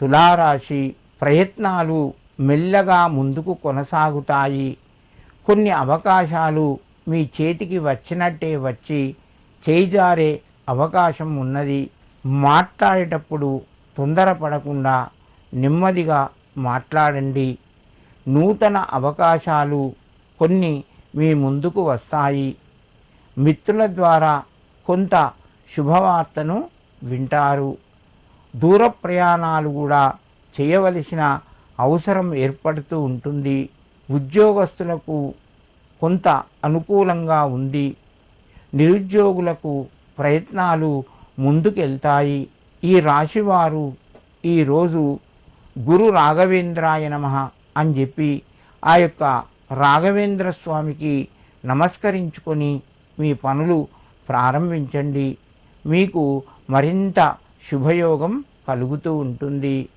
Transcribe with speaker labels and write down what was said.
Speaker 1: తులారాశి ప్రయత్నాలు మెల్లగా ముందుకు కొనసాగుతాయి. కొన్ని అవకాశాలు మీ చేతికి వచ్చినట్టే వచ్చి చేజారే అవకాశం ఉన్నది. మాట్లాడేటప్పుడు తొందరపడకుండా నెమ్మదిగా మాట్లాడండి. నూతన అవకాశాలు కొన్ని మీ ముందుకు వస్తాయి. మిత్రుల ద్వారా కొంత శుభవార్తను వింటారు. దూర ప్రయాణాలు కూడా చేయవలసిన అవసరం ఏర్పడుతూ ఉంటుంది. ఉద్యోగస్తులకు కొంత అనుకూలంగా ఉంది. నిరుద్యోగులకు ప్రయత్నాలు ముందుకెళ్తాయి. ఈ రాశివారు ఈరోజు గురు రాఘవేంద్రాయ నమః అని చెప్పి ఆ యొక్క రాఘవేంద్ర స్వామికి నమస్కరించుకొని మీ పనులు ప్రారంభించండి. మీకు మరింత శుభయోగం కలుగుతూ ఉంటుంది.